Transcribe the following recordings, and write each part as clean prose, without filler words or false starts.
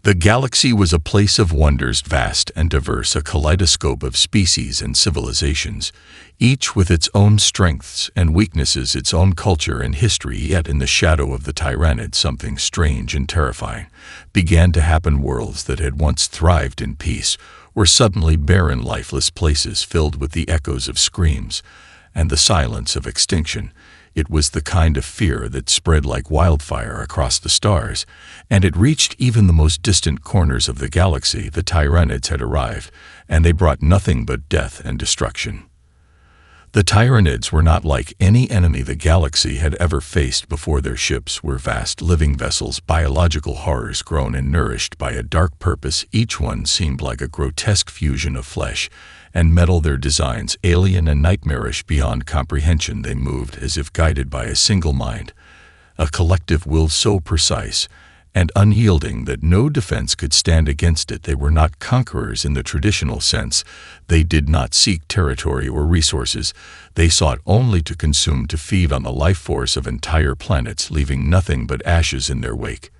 The galaxy was a place of wonders, vast and diverse, a kaleidoscope of species and civilizations, each with its own strengths and weaknesses, its own culture and history. Yet in the shadow of the Tyranid, something strange and terrifying began to happen. Worlds that had once thrived in peace were suddenly barren, lifeless places filled with the echoes of screams and the silence of extinction. It was the kind of fear that spread like wildfire across the stars, and it reached even the most distant corners of the galaxy. The Tyranids had arrived, and they brought nothing but death and destruction. The Tyranids were not like any enemy the galaxy had ever faced before. Their ships were vast living vessels, biological horrors grown and nourished by a dark purpose. Each one seemed like a grotesque fusion of flesh and metal, their designs alien and nightmarish beyond comprehension. They moved as if guided by a single mind, a collective will so precise and unyielding that no defense could stand against it. They were not conquerors in the traditional sense. They did not seek territory or resources. They sought only to consume, to feed on the life force of entire planets, leaving nothing but ashes in their wake.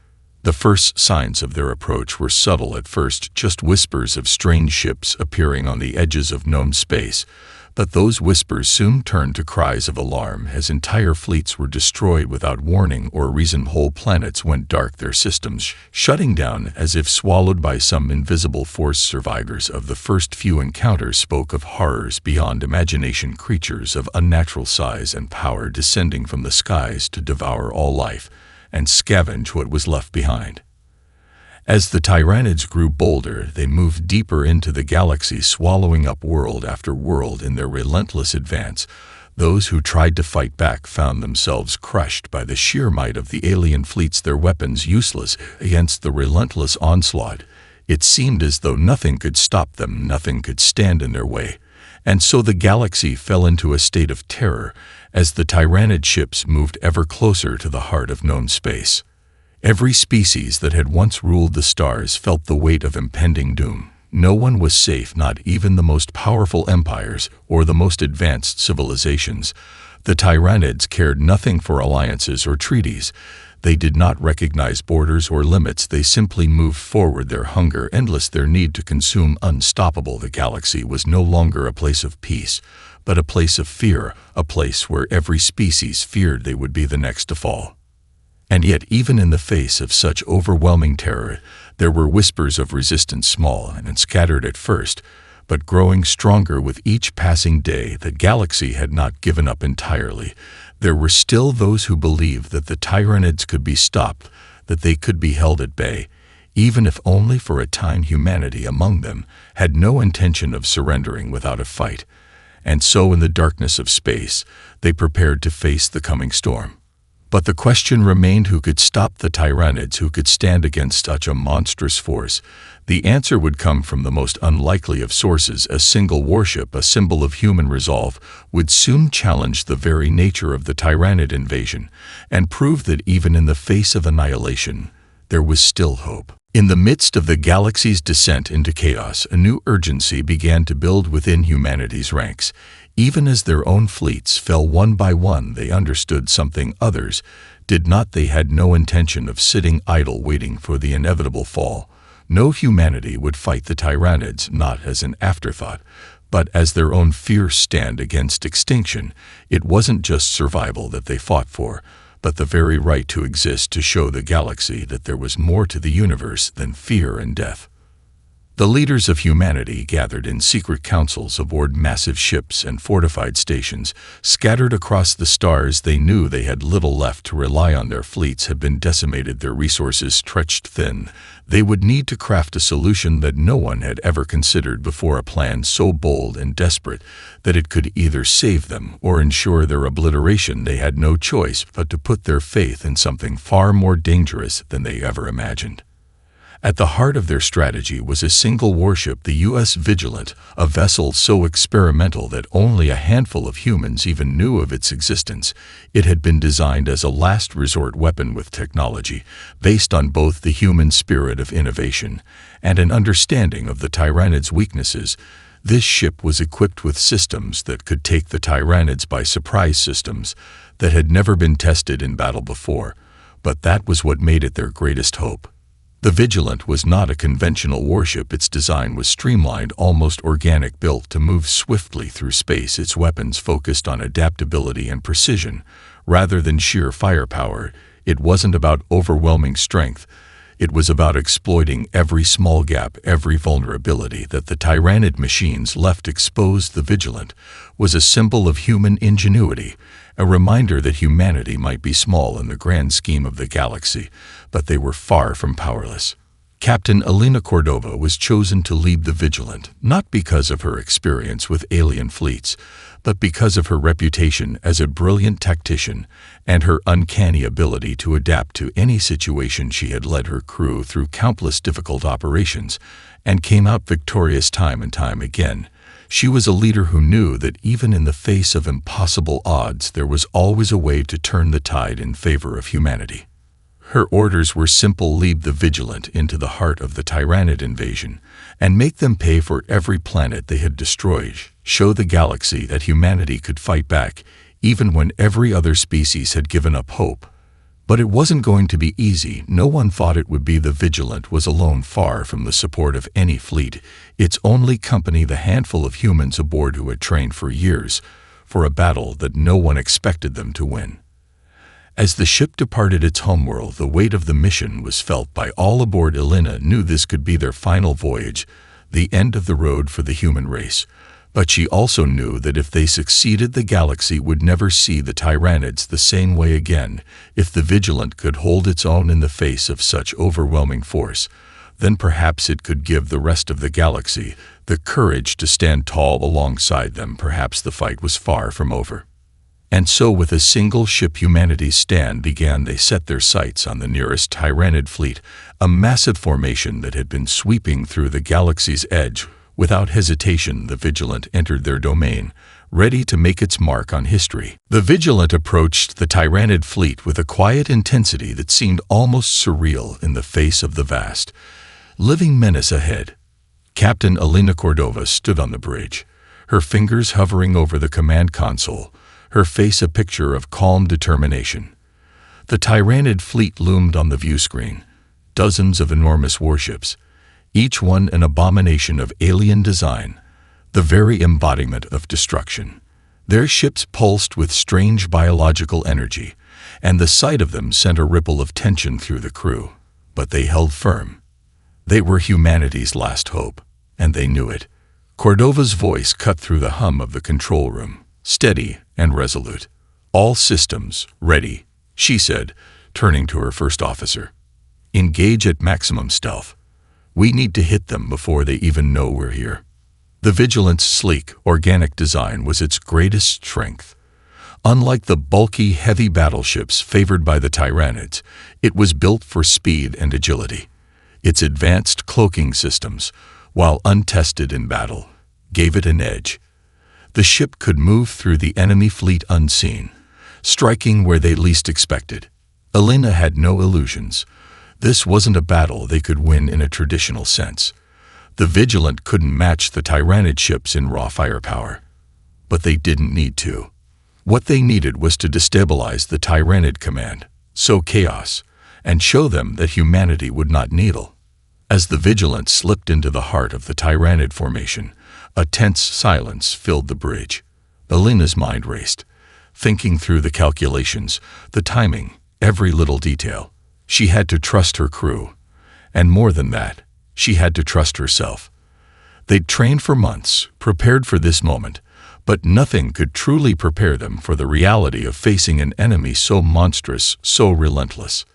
The first signs of their approach were subtle at first, just whispers of strange ships appearing on the edges of known space. But those whispers soon turned to cries of alarm as entire fleets were destroyed without warning or reason. Whole planets went dark, their systems shutting down as if swallowed by some invisible force. Survivors of the first few encounters spoke of horrors beyond imagination, creatures of unnatural size and power descending from the skies to devour all life and scavenge what was left behind. As the Tyranids grew bolder, they moved deeper into the galaxy, swallowing up world after world in their relentless advance. Those who tried to fight back found themselves crushed by the sheer might of the alien fleets, their weapons useless against the relentless onslaught. It seemed as though nothing could stop them, nothing could stand in their way. And so the galaxy fell into a state of terror as the Tyranid ships moved ever closer to the heart of known space. Every species that had once ruled the stars felt the weight of impending doom. No one was safe, not even the most powerful empires or the most advanced civilizations. The Tyranids cared nothing for alliances or treaties. They did not recognize borders or limits. They simply moved forward, their hunger endless, their need to consume unstoppable. The galaxy was no longer a place of peace, but a place of fear, a place where every species feared they would be the next to fall. And yet, even in the face of such overwhelming terror, there were whispers of resistance, small and scattered at first, but growing stronger with each passing day. The galaxy had not given up entirely. There were still those who believed that the Tyranids could be stopped, that they could be held at bay, even if only for a time. Humanity among them had no intention of surrendering without a fight, and so in the darkness of space, they prepared to face the coming storm. But the question remained, who could stop the Tyranids, who could stand against such a monstrous force? The answer would come from the most unlikely of sources. A single warship, a symbol of human resolve, would soon challenge the very nature of the Tyranid invasion and prove that even in the face of annihilation, there was still hope. In the midst of the galaxy's descent into chaos, a new urgency began to build within humanity's ranks. Even as their own fleets fell one by one, they understood something others did not. They had no intention of sitting idle waiting for the inevitable fall. No, humanity would fight the Tyranids not as an afterthought, but as their own fierce stand against extinction. It wasn't just survival that they fought for, but the very right to exist, to show the galaxy that there was more to the universe than fear and death. The leaders of humanity gathered in secret councils aboard massive ships and fortified stations scattered across the stars. They knew they had little left to rely on. Their fleets had been decimated, their resources stretched thin. They would need to craft a solution that no one had ever considered before, a plan so bold and desperate that it could either save them or ensure their obliteration. They had no choice but to put their faith in something far more dangerous than they ever imagined. At the heart of their strategy was a single warship, the U.S. Vigilant, a vessel so experimental that only a handful of humans even knew of its existence. It had been designed as a last resort weapon with technology based on both the human spirit of innovation and an understanding of the Tyranids' weaknesses. This ship was equipped with systems that could take the Tyranids by surprise, systems that had never been tested in battle before, but that was what made it their greatest hope. The Vigilant was not a conventional warship. Its design was streamlined, almost organic, built to move swiftly through space. Its weapons focused on adaptability and precision, rather than sheer firepower. It wasn't about overwhelming strength. It was about exploiting every small gap, every vulnerability that the Tyrannid machines left exposed. The Vigilant was a symbol of human ingenuity, a reminder that humanity might be small in the grand scheme of the galaxy, but they were far from powerless. Captain Elena Cordova was chosen to lead the Vigilant, not because of her experience with alien fleets, but because of her reputation as a brilliant tactician and her uncanny ability to adapt to any situation. She had led her crew through countless difficult operations and came out victorious time and time again. She was a leader who knew that even in the face of impossible odds, there was always a way to turn the tide in favor of humanity. Her orders were simple: lead the Vigilant into the heart of the Tyrannid invasion and make them pay for every planet they had destroyed. Show the galaxy that humanity could fight back, even when every other species had given up hope. But it wasn't going to be easy. No one thought it would be. The Vigilant was alone, far from the support of any fleet. Its only company, the handful of humans aboard who had trained for years for a battle that no one expected them to win. As the ship departed its homeworld, the weight of the mission was felt by all aboard. Elena knew this could be their final voyage, the end of the road for the human race. But she also knew that if they succeeded, the galaxy would never see the Tyrannids the same way again. If the Vigilant could hold its own in the face of such overwhelming force, then perhaps it could give the rest of the galaxy the courage to stand tall alongside them. Perhaps the fight was far from over. And so, with a single ship, humanity's stand began. They set their sights on the nearest Tyrannid fleet, a massive formation that had been sweeping through the galaxy's edge. Without hesitation, the Vigilant entered their domain, ready to make its mark on history. The Vigilant approached the Tyrannid fleet with a quiet intensity that seemed almost surreal in the face of the vast, living menace ahead. Captain Elena Cordova stood on the bridge, her fingers hovering over the command console, her face a picture of calm determination. The Tyrannid fleet loomed on the view screen, dozens of enormous warships, each one an abomination of alien design, the very embodiment of destruction. Their ships pulsed with strange biological energy, and the sight of them sent a ripple of tension through the crew. But they held firm. They were humanity's last hope, and they knew it. Cordova's voice cut through the hum of the control room, steady and resolute. "All systems ready," she said, turning to her first officer. "Engage at maximum stealth. We need to hit them before they even know we're here." The Vigilant's sleek, organic design was its greatest strength. Unlike the bulky, heavy battleships favored by the Tyrannids, it was built for speed and agility. Its advanced cloaking systems, while untested in battle, gave it an edge. The ship could move through the enemy fleet unseen, striking where they least expected. Elena had no illusions. This wasn't a battle they could win in a traditional sense. The Vigilant couldn't match the Tyrannid ships in raw firepower. But they didn't need to. What they needed was to destabilize the Tyrannid command, sow chaos, and show them that humanity would not needle. As the Vigilant slipped into the heart of the Tyrannid formation, a tense silence filled the bridge. Elena's mind raced, thinking through the calculations, the timing, every little detail. She had to trust her crew, and more than that, she had to trust herself. They'd trained for months, prepared for this moment, but nothing could truly prepare them for the reality of facing an enemy so monstrous, so relentless.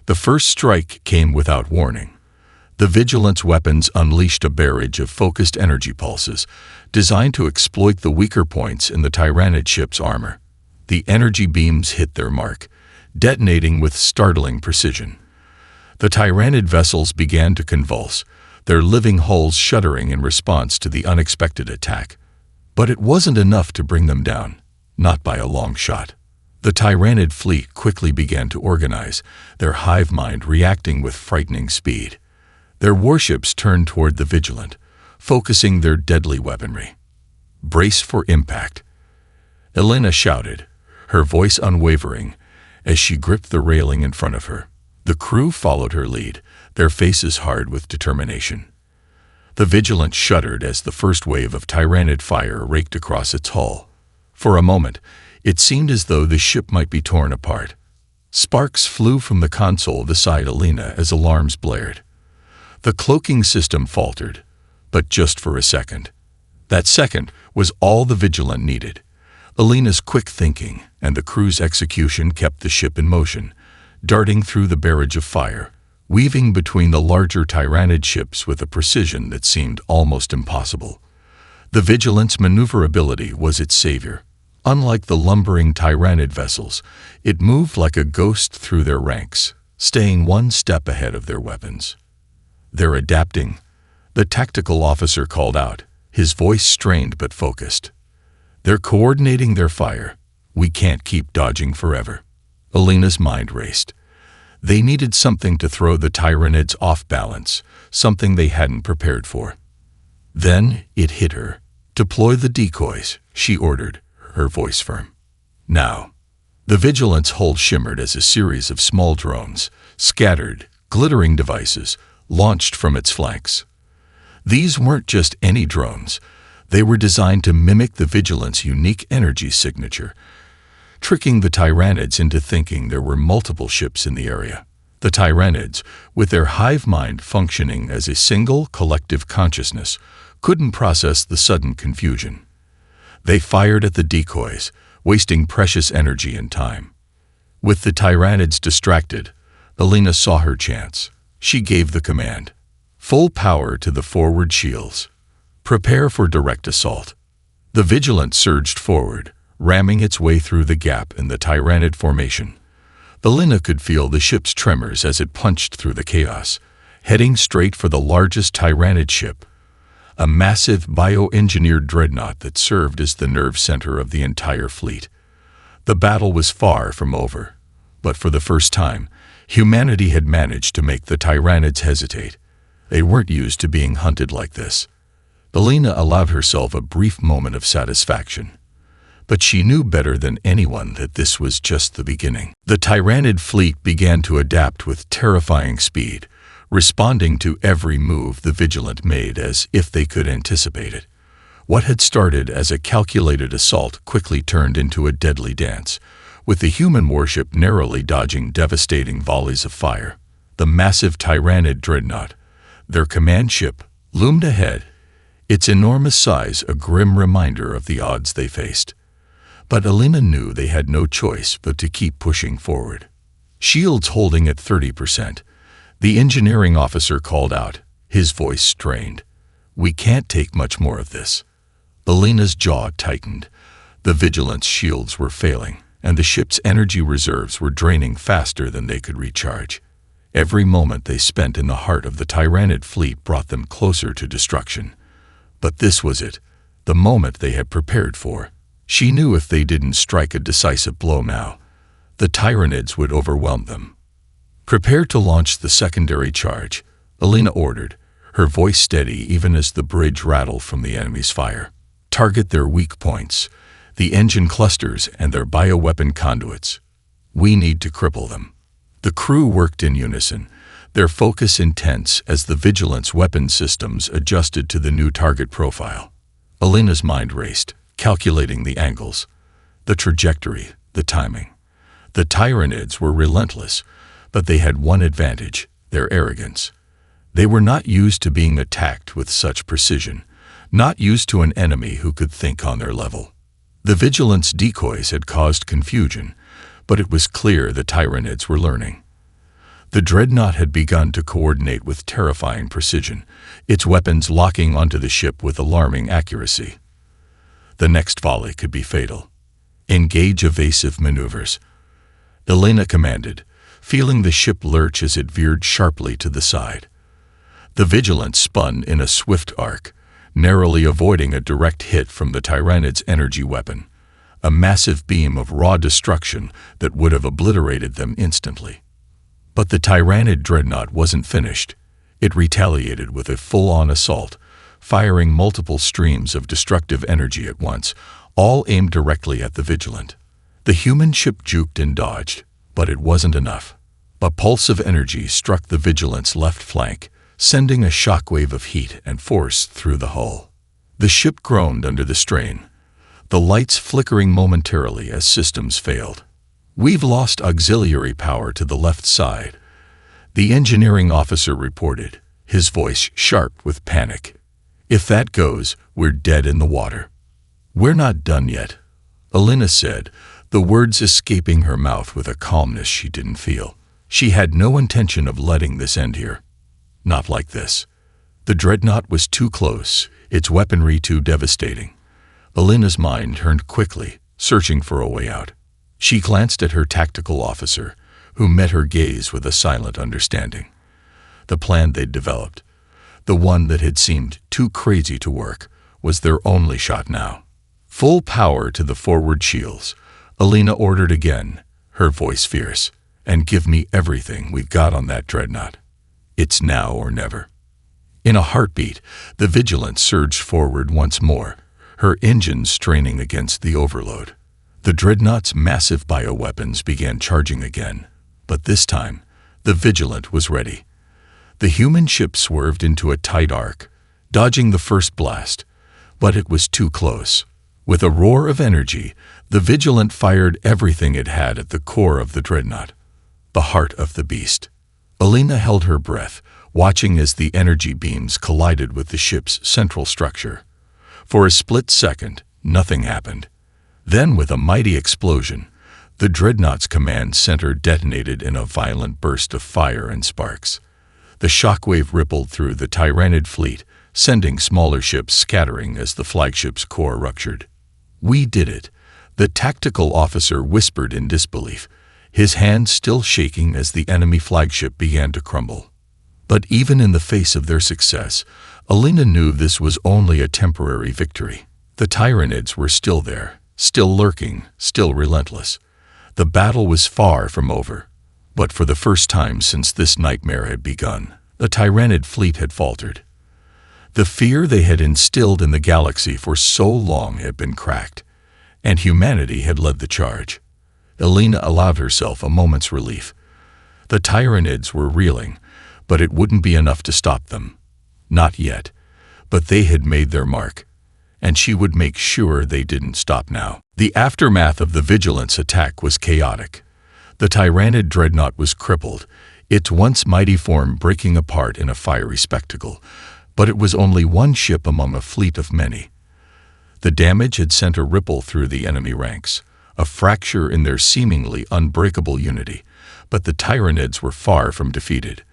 The first strike came without warning. The Vigilant's weapons unleashed a barrage of focused energy pulses, designed to exploit the weaker points in the Tyrannid ship's armor. The energy beams hit their mark, detonating with startling precision. The Tyrannid vessels began to convulse, their living hulls shuddering in response to the unexpected attack. But it wasn't enough to bring them down, not by a long shot. The Tyrannid fleet quickly began to organize, their hive mind reacting with frightening speed. Their warships turned toward the Vigilant, focusing their deadly weaponry. "Brace for impact," Elena shouted, her voice unwavering, as she gripped the railing in front of her. The crew followed her lead, their faces hard with determination. The Vigilant shuddered as the first wave of Tyrannid fire raked across its hull. For a moment, it seemed as though the ship might be torn apart. Sparks flew from the console beside Alina as alarms blared. The cloaking system faltered, but just for a second. That second was all the Vigilant needed. Alina's quick thinking and the crew's execution kept the ship in motion, darting through the barrage of fire, weaving between the larger Tyrannid ships with a precision that seemed almost impossible. The Vigilant's maneuverability was its savior. Unlike the lumbering Tyrannid vessels, it moved like a ghost through their ranks, staying one step ahead of their weapons. "They're adapting," the tactical officer called out, his voice strained but focused. "They're coordinating their fire. We can't keep dodging forever." Alina's mind raced. They needed something to throw the Tyrannids off balance, something they hadn't prepared for. Then it hit her. "Deploy the decoys," she ordered, her voice firm. "Now." The Vigilant's hull shimmered as a series of small drones, scattered, glittering devices, launched from its flanks. These weren't just any drones. They were designed to mimic the Vigilant's unique energy signature, tricking the Tyrannids into thinking there were multiple ships in the area. The Tyrannids, with their hive mind functioning as a single collective consciousness, couldn't process the sudden confusion. They fired at the decoys, wasting precious energy and time. With the Tyrannids distracted, Alina saw her chance. She gave the command. "Full power to the forward shields. Prepare for direct assault." The Vigilant surged forward, ramming its way through the gap in the Tyrannid formation. Alina could feel the ship's tremors as it punched through the chaos, heading straight for the largest Tyrannid ship, a massive bioengineered dreadnought that served as the nerve center of the entire fleet. The battle was far from over, but for the first time, humanity had managed to make the Tyrannids hesitate. They weren't used to being hunted like this. Alina allowed herself a brief moment of satisfaction. But she knew better than anyone that this was just the beginning. The Tyrannid fleet began to adapt with terrifying speed, responding to every move the Vigilant made as if they could anticipate it. What had started as a calculated assault quickly turned into a deadly dance, with the human warship narrowly dodging devastating volleys of fire. The massive Tyrannid dreadnought, their command ship, loomed ahead, its enormous size a grim reminder of the odds they faced. But Alina knew they had no choice but to keep pushing forward. "Shields holding at 30%. The engineering officer called out, his voice strained. "We can't take much more of this." Alina's jaw tightened. The Vigilant's shields were failing, and the ship's energy reserves were draining faster than they could recharge. Every moment they spent in the heart of the Tyrannid fleet brought them closer to destruction. But this was it, the moment they had prepared for. She knew if they didn't strike a decisive blow now, the Tyrannids would overwhelm them. "Prepare to launch the secondary charge," Alina ordered, her voice steady even as the bridge rattled from the enemy's fire. "Target their weak points, the engine clusters and their bioweapon conduits. We need to cripple them." The crew worked in unison, their focus intense as the Vigilant's weapon systems adjusted to the new target profile. Alina's mind raced, calculating the angles, the trajectory, the timing. The Tyrannids were relentless, but they had one advantage, their arrogance. They were not used to being attacked with such precision, not used to an enemy who could think on their level. The Vigilant's decoys had caused confusion, but it was clear the Tyrannids were learning. The dreadnought had begun to coordinate with terrifying precision, its weapons locking onto the ship with alarming accuracy. The next volley could be fatal. "Engage evasive maneuvers," Alina commanded, feeling the ship lurch as it veered sharply to the side. The Vigilant spun in a swift arc, narrowly avoiding a direct hit from the Tyrannid's energy weapon, a massive beam of raw destruction that would have obliterated them instantly. But the Tyrannid dreadnought wasn't finished. It retaliated with a full-on assault, firing multiple streams of destructive energy at once, all aimed directly at the Vigilant. The human ship juked and dodged, but it wasn't enough. A pulse of energy struck the Vigilant's left flank, sending a shockwave of heat and force through the hull. The ship groaned under the strain, the lights flickering momentarily as systems failed. "We've lost auxiliary power to the left side," the engineering officer reported, his voice sharp with panic. "If that goes, we're dead in the water." "We're not done yet," Alina said, the words escaping her mouth with a calmness she didn't feel. She had no intention of letting this end here. Not like this. The dreadnought was too close, its weaponry too devastating. Alina's mind turned quickly, searching for a way out. She glanced at her tactical officer, who met her gaze with a silent understanding. The plan they'd developed, the one that had seemed too crazy to work, was their only shot now. "Full power to the forward shields," Alina ordered again, her voice fierce. "And give me everything we've got on that dreadnought. It's now or never." In a heartbeat, the Vigilant surged forward once more, her engines straining against the overload. The dreadnought's massive bioweapons began charging again, but this time, the Vigilant was ready. The human ship swerved into a tight arc, dodging the first blast, but it was too close. With a roar of energy, the Vigilant fired everything it had at the core of the dreadnought, the heart of the beast. Alina held her breath, watching as the energy beams collided with the ship's central structure. For a split second, nothing happened. Then, with a mighty explosion, the dreadnought's command center detonated in a violent burst of fire and sparks. The shockwave rippled through the Tyrannid fleet, sending smaller ships scattering as the flagship's core ruptured. "We did it," the tactical officer whispered in disbelief, his hand still shaking as the enemy flagship began to crumble. But even in the face of their success, Alina knew this was only a temporary victory. The Tyrannids were still there, still lurking, still relentless. The battle was far from over. But for the first time since this nightmare had begun, the Tyrannid fleet had faltered. The fear they had instilled in the galaxy for so long had been cracked, and humanity had led the charge. Alina allowed herself a moment's relief. The Tyrannids were reeling, but it wouldn't be enough to stop them. Not yet, but they had made their mark, and she would make sure they didn't stop now. The aftermath of the Vigilance attack was chaotic. The Tyrannid dreadnought was crippled, its once mighty form breaking apart in a fiery spectacle, but it was only one ship among a fleet of many. The damage had sent a ripple through the enemy ranks, a fracture in their seemingly unbreakable unity, but the Tyrannids were far from defeated.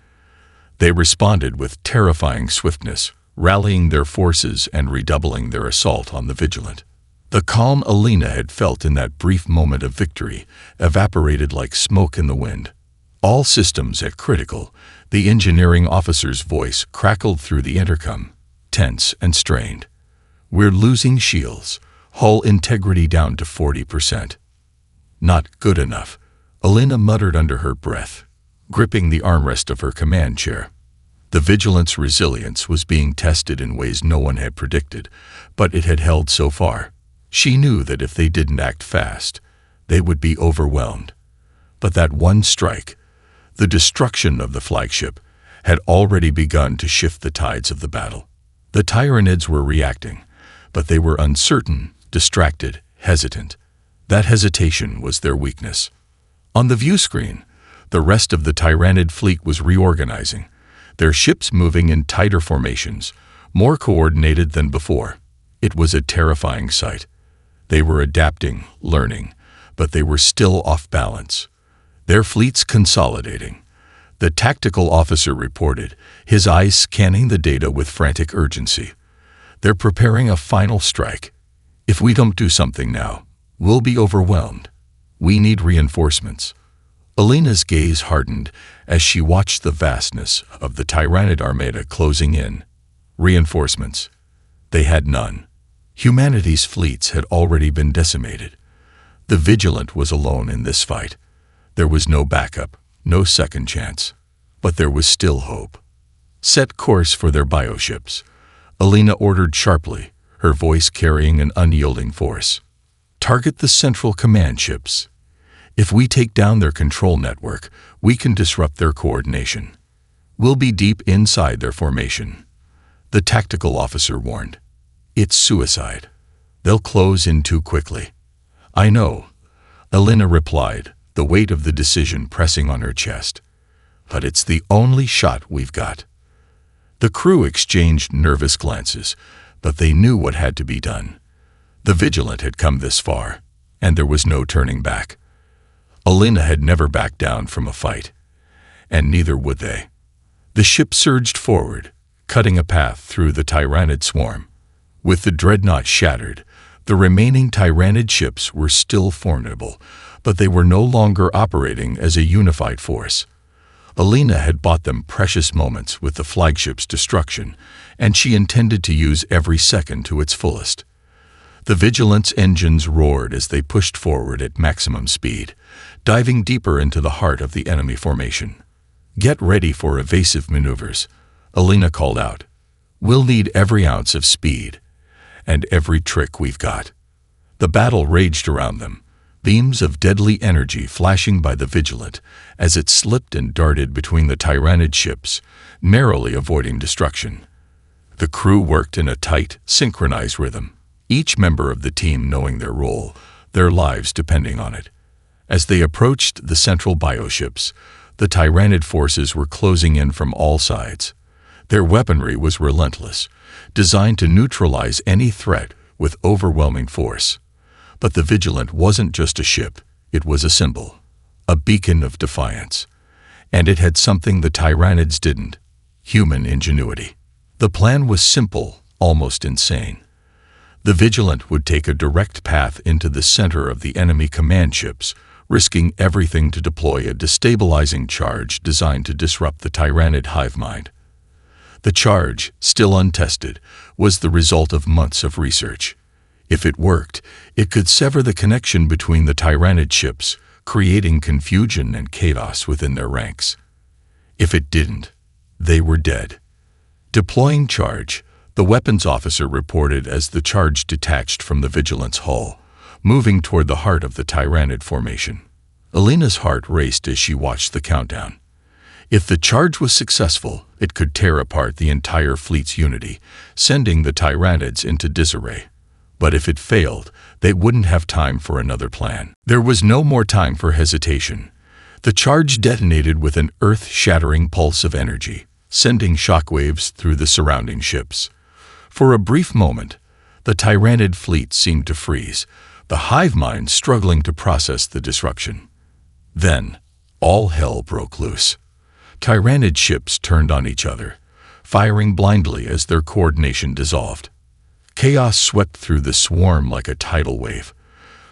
They responded with terrifying swiftness, rallying their forces and redoubling their assault on the Vigilant. The calm Alina had felt in that brief moment of victory evaporated like smoke in the wind. All systems at critical, the engineering officer's voice crackled through the intercom, tense and strained. "We're losing shields, hull integrity down to 40%. "Not good enough," Alina muttered under her breath, gripping the armrest of her command chair. The Vigilant's resilience was being tested in ways no one had predicted, but it had held so far. She knew that if they didn't act fast, they would be overwhelmed. But that one strike, the destruction of the flagship, had already begun to shift the tides of the battle. The Tyrannids were reacting, but they were uncertain, distracted, hesitant. That hesitation was their weakness. On the view screen, the rest of the Tyrannid fleet was reorganizing, their ships moving in tighter formations, more coordinated than before. It was a terrifying sight. They were adapting, learning, but they were still off balance. Their fleets consolidating. The tactical officer reported, his eyes scanning the data with frantic urgency. "They're preparing a final strike. If we don't do something now, we'll be overwhelmed. We need reinforcements." Alina's gaze hardened as she watched the vastness of the Tyrannid armada closing in. Reinforcements. They had none. Humanity's fleets had already been decimated. The Vigilant was alone in this fight. There was no backup, no second chance. But there was still hope. "Set course for their bioships," Alina ordered sharply, her voice carrying an unyielding force. "Target the central command ships. If we take down their control network, we can disrupt their coordination. We'll be deep inside their formation. The tactical officer warned. It's suicide. They'll close in too quickly. I know, Elena replied, the weight of the decision pressing on her chest. But it's the only shot we've got. The crew exchanged nervous glances, but they knew what had to be done. The Vigilant had come this far, and there was no turning back. Elena had never backed down from a fight, and neither would they. The ship surged forward, cutting a path through the Tyrannid swarm. With the dreadnought shattered, the remaining Tyrannid ships were still formidable, but they were no longer operating as a unified force. Elena had bought them precious moments with the flagship's destruction, and she intended to use every second to its fullest. The Vigilant's engines roared as they pushed forward at maximum speed, diving deeper into the heart of the enemy formation. Get ready for evasive maneuvers, Elena called out. We'll need every ounce of speed, and every trick we've got. The battle raged around them, beams of deadly energy flashing by the Vigilant as it slipped and darted between the Tyrannid ships, narrowly avoiding destruction. The crew worked in a tight, synchronized rhythm, each member of the team knowing their role, their lives depending on it. As they approached the central bioships, the Tyrannid forces were closing in from all sides. Their weaponry was relentless, designed to neutralize any threat with overwhelming force. But the Vigilant wasn't just a ship, it was a symbol, a beacon of defiance. And it had something the Tyrannids didn't: human ingenuity. The plan was simple, almost insane. The Vigilant would take a direct path into the center of the enemy command ships, risking everything to deploy a destabilizing charge designed to disrupt the Tyrannid hive mind. The charge, still untested, was the result of months of research. If it worked, it could sever the connection between the Tyrannid ships, creating confusion and chaos within their ranks. If it didn't, they were dead. Deploying charge, the weapons officer reported as the charge detached from the Vigilant's hull, moving toward the heart of the Tyrannid formation. Elena's heart raced as she watched the countdown. If the charge was successful, it could tear apart the entire fleet's unity, sending the Tyrannids into disarray. But if it failed, they wouldn't have time for another plan. There was no more time for hesitation. The charge detonated with an earth-shattering pulse of energy, sending shockwaves through the surrounding ships. For a brief moment, the Tyrannid fleet seemed to freeze, the hive mind struggling to process the disruption. Then, all hell broke loose. Tyrannid ships turned on each other, firing blindly as their coordination dissolved. Chaos swept through the swarm like a tidal wave.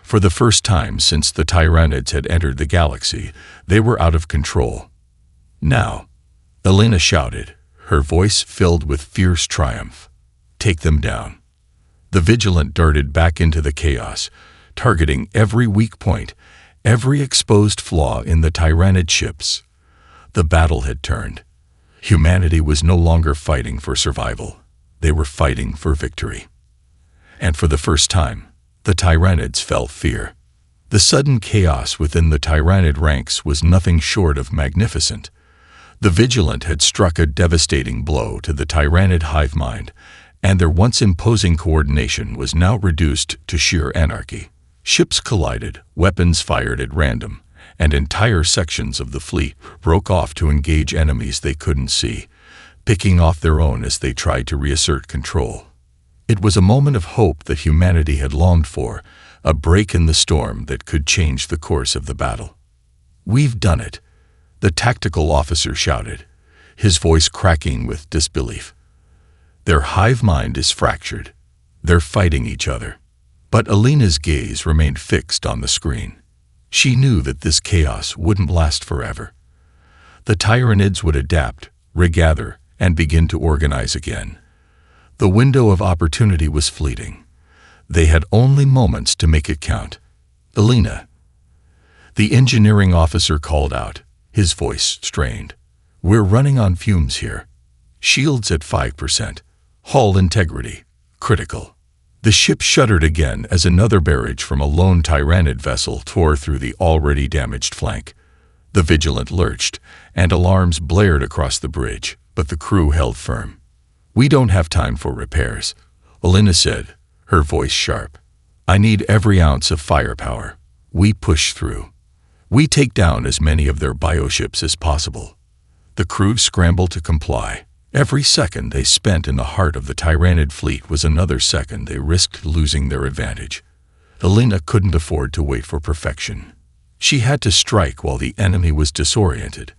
For the first time since the Tyrannids had entered the galaxy, they were out of control. Now, Elena shouted, her voice filled with fierce triumph. Take them down. The Vigilant darted back into the chaos, targeting every weak point, every exposed flaw in the Tyrannid ships. The battle had turned. Humanity was no longer fighting for survival. They were fighting for victory. And for the first time, the Tyrannids felt fear. The sudden chaos within the Tyrannid ranks was nothing short of magnificent. The Vigilant had struck a devastating blow to the Tyrannid hive mind, and their once imposing coordination was now reduced to sheer anarchy. Ships collided, weapons fired at random, and entire sections of the fleet broke off to engage enemies they couldn't see, picking off their own as they tried to reassert control. It was a moment of hope that humanity had longed for, a break in the storm that could change the course of the battle. We've done it, the tactical officer shouted, his voice cracking with disbelief. Their hive mind is fractured. They're fighting each other. But Elena's gaze remained fixed on the screen. She knew that this chaos wouldn't last forever. The Tyrannids would adapt, regather, and begin to organize again. The window of opportunity was fleeting. They had only moments to make it count. Elena. The engineering officer called out, his voice strained. We're running on fumes here. Shields at 5%. Hull integrity, critical. The ship shuddered again as another barrage from a lone Tyrannid vessel tore through the already damaged flank. The Vigilant lurched, and alarms blared across the bridge, but the crew held firm. "We don't have time for repairs," Alina said, her voice sharp. "I need every ounce of firepower. We push through. We take down as many of their bioships as possible." The crew scrambled to comply. Every second they spent in the heart of the Tyrannid fleet was another second they risked losing their advantage. Alina couldn't afford to wait for perfection. She had to strike while the enemy was disoriented.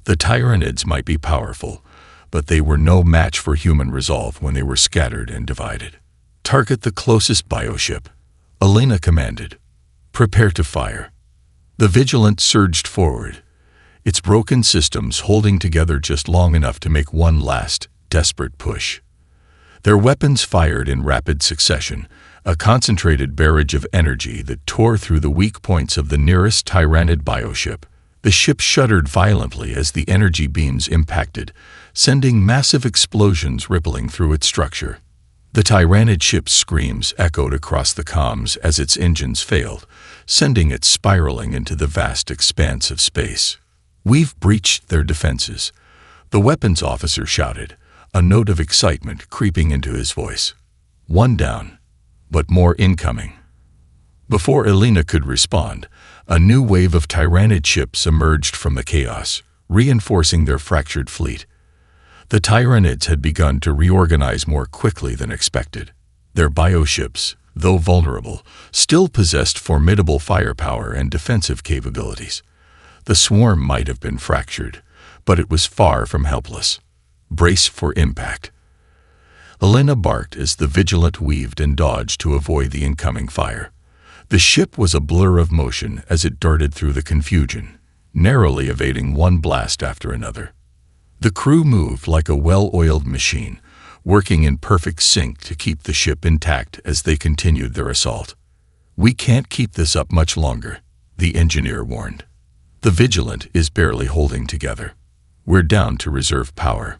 The Tyrannids might be powerful, but they were no match for human resolve when they were scattered and divided. "Target the closest bioship," Alina commanded. "Prepare to fire." The Vigilant surged forward, its broken systems holding together just long enough to make one last, desperate push. Their weapons fired in rapid succession, a concentrated barrage of energy that tore through the weak points of the nearest Tyrannid bioship. The ship shuddered violently as the energy beams impacted, sending massive explosions rippling through its structure. The Tyrannid ship's screams echoed across the comms as its engines failed, sending it spiraling into the vast expanse of space. "We've breached their defenses," the weapons officer shouted, a note of excitement creeping into his voice. "One down, but more incoming." Before Alina could respond, a new wave of Tyrannid ships emerged from the chaos, reinforcing their fractured fleet. The Tyrannids had begun to reorganize more quickly than expected. Their bioships, though vulnerable, still possessed formidable firepower and defensive capabilities. The swarm might have been fractured, but it was far from helpless. "Brace for impact." Alina barked as the Vigilant weaved and dodged to avoid the incoming fire. The ship was a blur of motion as it darted through the confusion, narrowly evading one blast after another. The crew moved like a well-oiled machine, working in perfect sync to keep the ship intact as they continued their assault. "We can't keep this up much longer," the engineer warned. "The Vigilant is barely holding together. We're down to reserve power."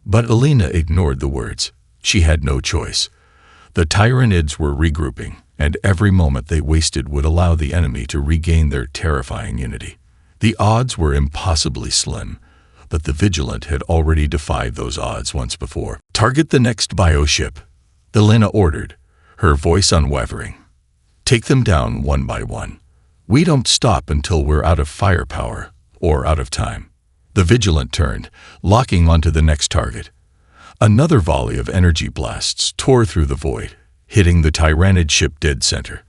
But Alina ignored the words. She had no choice. The Tyrannids were regrouping, and every moment they wasted would allow the enemy to regain their terrifying unity. The odds were impossibly slim, but the Vigilant had already defied those odds once before. "Target the next bioship," Alina ordered, her voice unwavering. "Take them down one by one. We don't stop until we're out of firepower or out of time." The Vigilant turned, locking onto the next target. Another volley of energy blasts tore through the void, hitting the Tyrannid ship dead center.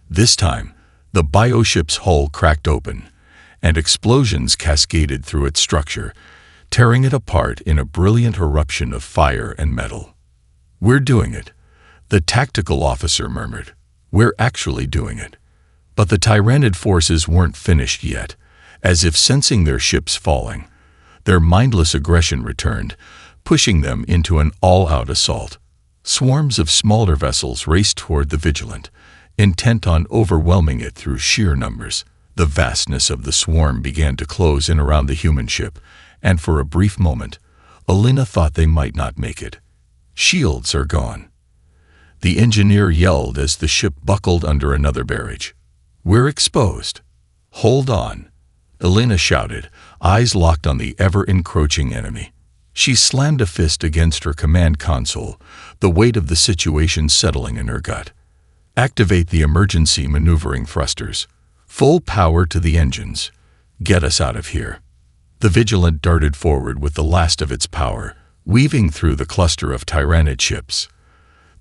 This time, the bioship's hull cracked open, and explosions cascaded through its structure, tearing it apart in a brilliant eruption of fire and metal. "We're doing it," the tactical officer murmured. "We're actually doing it." But the Tyrannid forces weren't finished yet. As if sensing their ships falling, their mindless aggression returned, pushing them into an all-out assault. Swarms of smaller vessels raced toward the Vigilant, intent on overwhelming it through sheer numbers. The vastness of the swarm began to close in around the human ship, and for a brief moment, Alina thought they might not make it. "Shields are gone," the engineer yelled as the ship buckled under another barrage. "We're exposed." "Hold on," Alina shouted, eyes locked on the ever-encroaching enemy. She slammed a fist against her command console, the weight of the situation settling in her gut. "Activate the emergency maneuvering thrusters. Full power to the engines. Get us out of here." The Vigilant darted forward with the last of its power, weaving through the cluster of Tyrannid ships.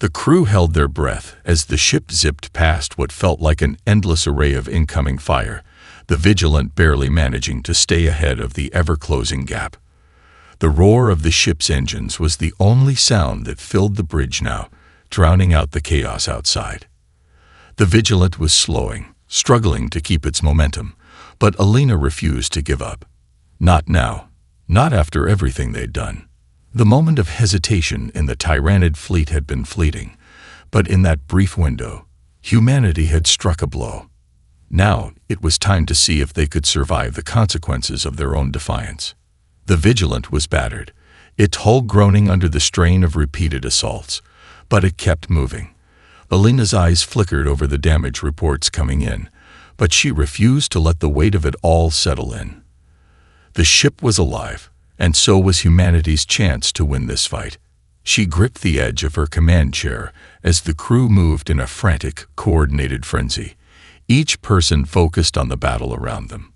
The crew held their breath as the ship zipped past what felt like an endless array of incoming fire, the Vigilant barely managing to stay ahead of the ever-closing gap. The roar of the ship's engines was the only sound that filled the bridge now, drowning out the chaos outside. The Vigilant was slowing, struggling to keep its momentum, but Alina refused to give up. Not now. Not after everything they'd done. The moment of hesitation in the Tyrannid fleet had been fleeting, but in that brief window, humanity had struck a blow. Now it was time to see if they could survive the consequences of their own defiance. The Vigilant was battered, its hull groaning under the strain of repeated assaults, but it kept moving. Alina's eyes flickered over the damage reports coming in, but she refused to let the weight of it all settle in. The ship was alive, and so was humanity's chance to win this fight. She gripped the edge of her command chair as the crew moved in a frantic, coordinated frenzy, each person focused on the battle around them.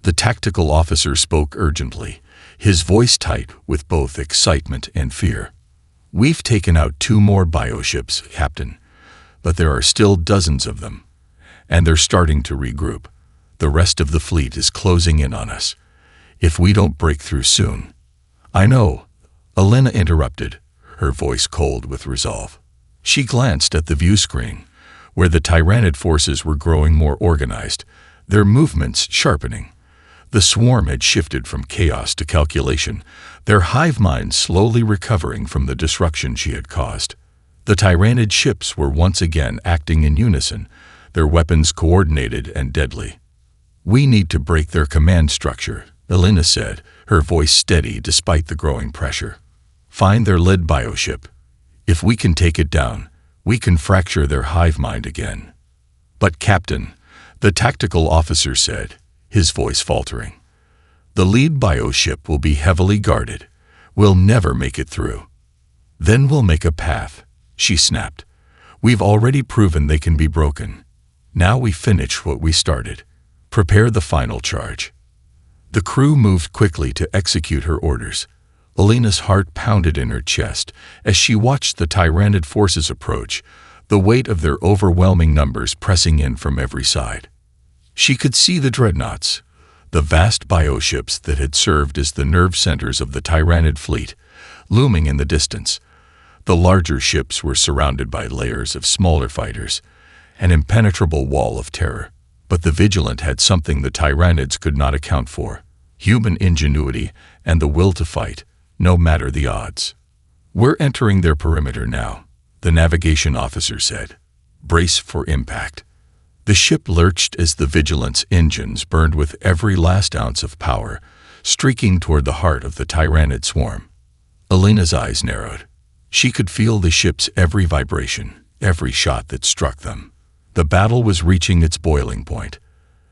The tactical officer spoke urgently, his voice tight with both excitement and fear. "We've taken out 2 more bioships, Captain, but there are still dozens of them, and they're starting to regroup. The rest of the fleet is closing in on us. If we don't break through soon—" "I know," Alina interrupted, her voice cold with resolve. She glanced at the view screen, where the Tyranid forces were growing more organized, their movements sharpening. The swarm had shifted from chaos to calculation, their hive minds slowly recovering from the disruption she had caused. The Tyranid ships were once again acting in unison, their weapons coordinated and deadly. "We need to break their command structure," Alina said, her voice steady despite the growing pressure. "Find their lead bioship. If we can take it down, we can fracture their hive mind again." "But Captain," the tactical officer said, his voice faltering, "the lead bioship will be heavily guarded. We'll never make it through." "Then we'll make a path," she snapped. "We've already proven they can be broken. Now we finish what we started. Prepare the final charge." The crew moved quickly to execute her orders. Alina's heart pounded in her chest as she watched the Tyranid forces approach, the weight of their overwhelming numbers pressing in from every side. She could see the dreadnoughts, the vast bioships that had served as the nerve centers of the Tyranid fleet, looming in the distance. The larger ships were surrounded by layers of smaller fighters, an impenetrable wall of terror. But the Vigilant had something the Tyranids could not account for: human ingenuity and the will to fight, no matter the odds. "We're entering their perimeter now," the navigation officer said. "Brace for impact." The ship lurched as the Vigilant's engines burned with every last ounce of power, streaking toward the heart of the Tyranid swarm. Alina's eyes narrowed. She could feel the ship's every vibration, every shot that struck them. The battle was reaching its boiling point.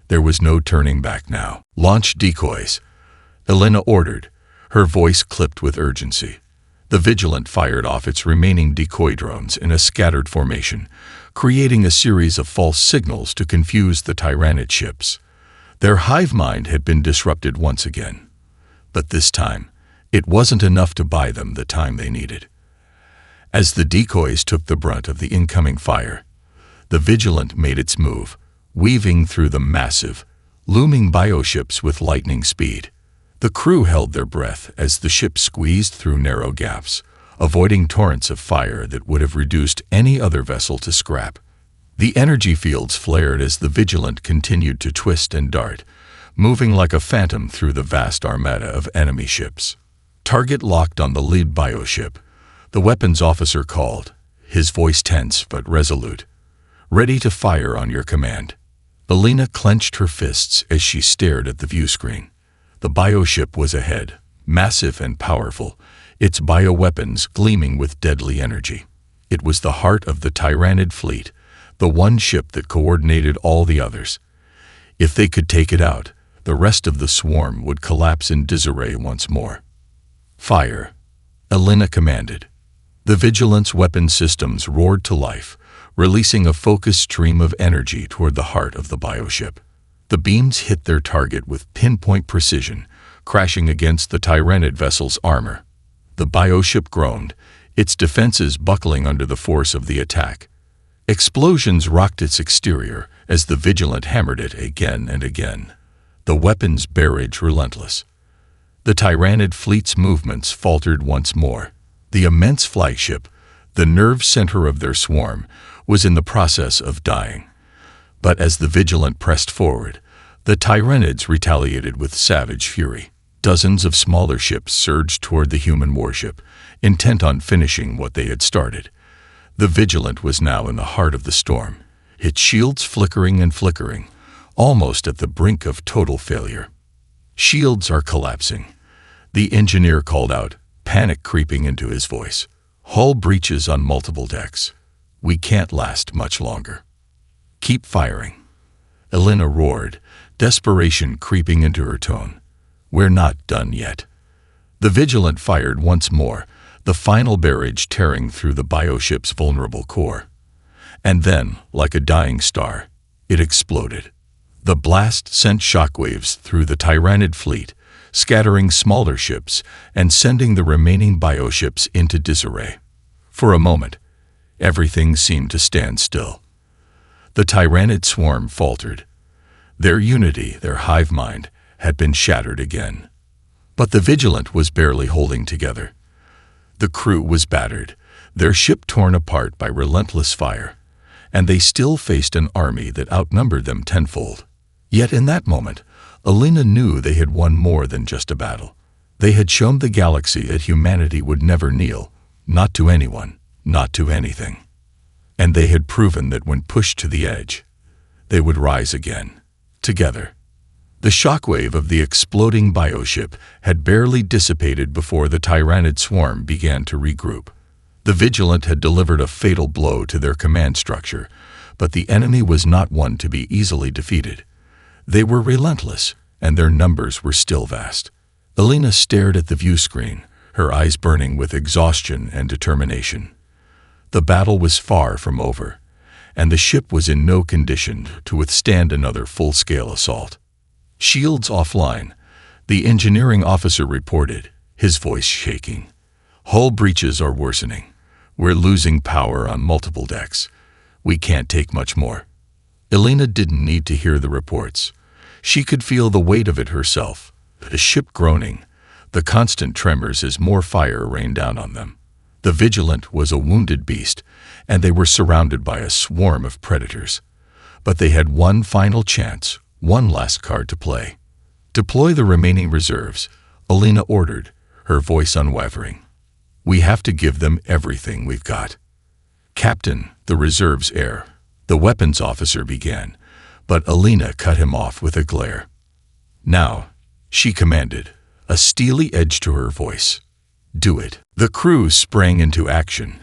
There was no turning back now. "Launch decoys," Alina ordered, her voice clipped with urgency. The Vigilant fired off its remaining decoy drones in a scattered formation, creating a series of false signals to confuse the Tyranid ships. Their hive mind had been disrupted once again. But this time, it wasn't enough to buy them the time they needed. As the decoys took the brunt of the incoming fire, the Vigilant made its move, weaving through the massive, looming bioships with lightning speed. The crew held their breath as the ship squeezed through narrow gaps, avoiding torrents of fire that would have reduced any other vessel to scrap. The energy fields flared as the Vigilant continued to twist and dart, moving like a phantom through the vast armada of enemy ships. "Target locked on the lead bioship," the weapons officer called, his voice tense but resolute. "Ready to fire on your command." Alina clenched her fists as she stared at the view screen. The bioship was ahead, massive and powerful, its bioweapons gleaming with deadly energy. It was the heart of the Tyranid fleet, the one ship that coordinated all the others. If they could take it out, the rest of the swarm would collapse in disarray once more. "Fire," Alina commanded. The Vigilant's weapon systems roared to life, releasing a focused stream of energy toward the heart of the bioship. The beams hit their target with pinpoint precision, crashing against the Tyranid vessel's armor. The bioship groaned, its defenses buckling under the force of the attack. Explosions rocked its exterior as the Vigilant hammered it again and again, the weapon's barrage relentless. The Tyranid fleet's movements faltered once more. The immense flagship, the nerve center of their swarm, was in the process of dying. But as the Vigilant pressed forward, the Tyranids retaliated with savage fury. Dozens of smaller ships surged toward the human warship, intent on finishing what they had started. The Vigilant was now in the heart of the storm, its shields flickering and flickering, almost at the brink of total failure. "Shields are collapsing," the engineer called out, panic creeping into his voice. "Hull breaches on multiple decks. We can't last much longer. Keep firing. Elena roared, desperation creeping into her tone. We're not done yet. The Vigilant fired once more, the final barrage tearing through the bioship's vulnerable core. And then, like a dying star, it exploded. The blast sent shockwaves through the Tyrannid fleet, scattering smaller ships and sending the remaining bioships into disarray. For a moment, everything seemed to stand still. The Tyrannid swarm faltered. Their unity, their hive mind, had been shattered again. But the Vigilant was barely holding together. The crew was battered, their ship torn apart by relentless fire, and they still faced an army that outnumbered them tenfold. Yet in that moment, Elena knew they had won more than just a battle. They had shown the galaxy that humanity would never kneel, not to anyone, not to anything. And they had proven that when pushed to the edge, they would rise again, together. The shockwave of the exploding bioship had barely dissipated before the Tyrannid swarm began to regroup. The Vigilant had delivered a fatal blow to their command structure, but the enemy was not one to be easily defeated. They were relentless, and their numbers were still vast. Elena stared at the view screen, her eyes burning with exhaustion and determination. The battle was far from over, and the ship was in no condition to withstand another full-scale assault. Shields offline, the engineering officer reported, his voice shaking. Hull breaches are worsening. We're losing power on multiple decks. We can't take much more. Elena didn't need to hear the reports. She could feel the weight of it herself, the ship groaning, the constant tremors as more fire rained down on them. The Vigilant was a wounded beast, and they were surrounded by a swarm of predators. But they had one final chance, one last card to play. Deploy the remaining reserves, Elena ordered, her voice unwavering. We have to give them everything we've got. Captain, the reserves heir, the weapons officer began, but Elena cut him off with a glare. Now, she commanded, a steely edge to her voice. Do it. The crew sprang into action,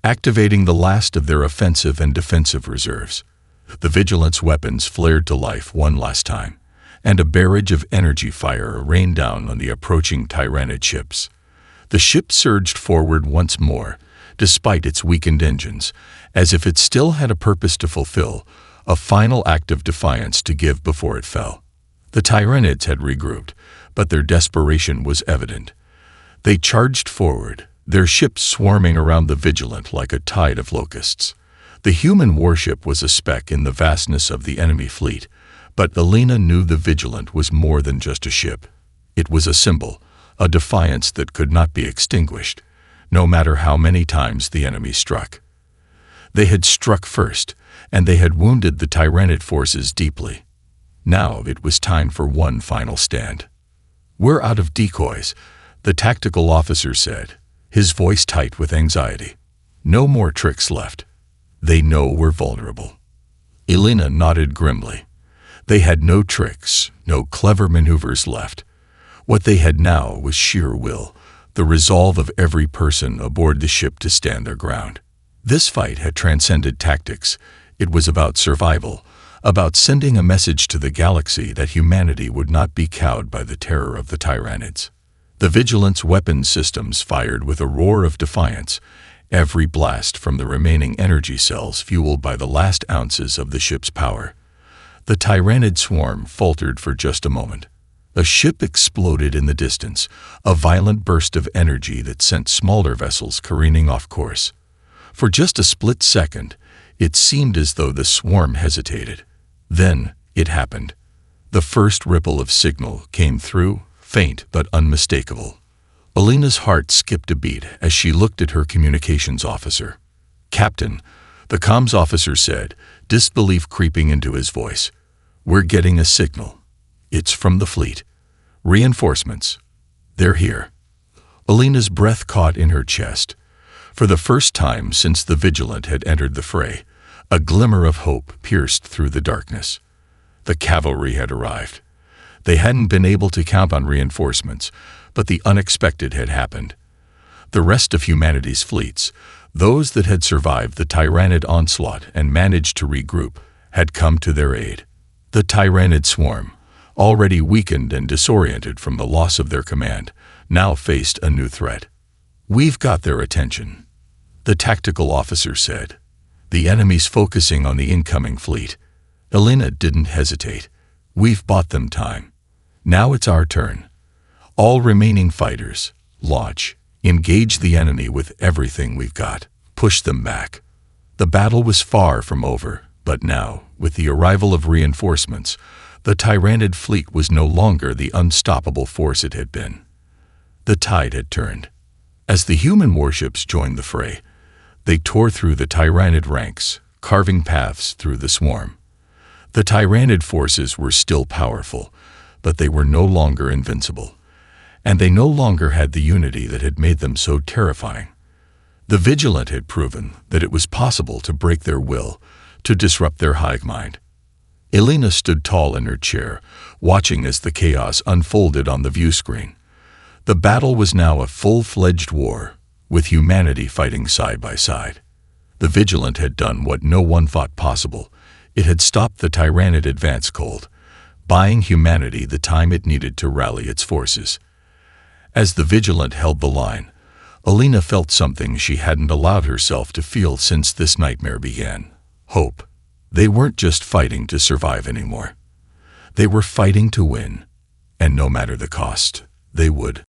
activating the last of their offensive and defensive reserves. The Vigilant's weapons flared to life one last time, and a barrage of energy fire rained down on the approaching Tyrannid ships. The ship surged forward once more, despite its weakened engines, as if it still had a purpose to fulfill, a final act of defiance to give before it fell. The Tyrannids had regrouped, but their desperation was evident. They charged forward, their ships swarming around the Vigilant like a tide of locusts. The human warship was a speck in the vastness of the enemy fleet, but Elena knew the Vigilant was more than just a ship. It was a symbol, a defiance that could not be extinguished, no matter how many times the enemy struck. They had struck first, and they had wounded the Tyrannid forces deeply. Now it was time for one final stand. We're out of decoys, the tactical officer said, his voice tight with anxiety. No more tricks left. They know we're vulnerable. Elena nodded grimly. They had no tricks, no clever maneuvers left. What they had now was sheer will, the resolve of every person aboard the ship to stand their ground. This fight had transcended tactics. It was about survival, about sending a message to the galaxy that humanity would not be cowed by the terror of the Tyrannids. The Vigilant's weapons systems fired with a roar of defiance, every blast from the remaining energy cells fueled by the last ounces of the ship's power. The Tyrannid swarm faltered for just a moment. A ship exploded in the distance, a violent burst of energy that sent smaller vessels careening off course. For just a split second, it seemed as though the swarm hesitated. Then it happened. The first ripple of signal came through, faint but unmistakable. Elena's heart skipped a beat as she looked at her communications officer. Captain, the comms officer said, disbelief creeping into his voice. We're getting a signal. It's from the fleet. Reinforcements. They're here. Elena's breath caught in her chest. For the first time since the Vigilant had entered the fray, a glimmer of hope pierced through the darkness. The cavalry had arrived. They hadn't been able to count on reinforcements, but the unexpected had happened. The rest of humanity's fleets, those that had survived the Tyrannid onslaught and managed to regroup, had come to their aid. The Tyrannid swarm, already weakened and disoriented from the loss of their command, now faced a new threat. "We've got their attention," the tactical officer said. "The enemy's focusing on the incoming fleet." Elena didn't hesitate. "We've bought them time. Now it's our turn. All remaining fighters, launch. Engage the enemy with everything we've got. Push them back." The battle was far from over, but now, with the arrival of reinforcements, the Tyrannid fleet was no longer the unstoppable force it had been. The tide had turned. As the human warships joined the fray, they tore through the Tyrannid ranks, carving paths through the swarm. The Tyrannid forces were still powerful, but they were no longer invincible, and they no longer had the unity that had made them so terrifying. The Vigilant had proven that it was possible to break their will, to disrupt their hive mind. Elena stood tall in her chair, watching as the chaos unfolded on the view screen. The battle was now a full-fledged war, with humanity fighting side by side. The Vigilant had done what no one thought possible. It had stopped the Tyrannid advance cold, buying humanity the time it needed to rally its forces. As the Vigilant held the line, Elena felt something she hadn't allowed herself to feel since this nightmare began: hope. They weren't just fighting to survive anymore. They were fighting to win, and no matter the cost, they would.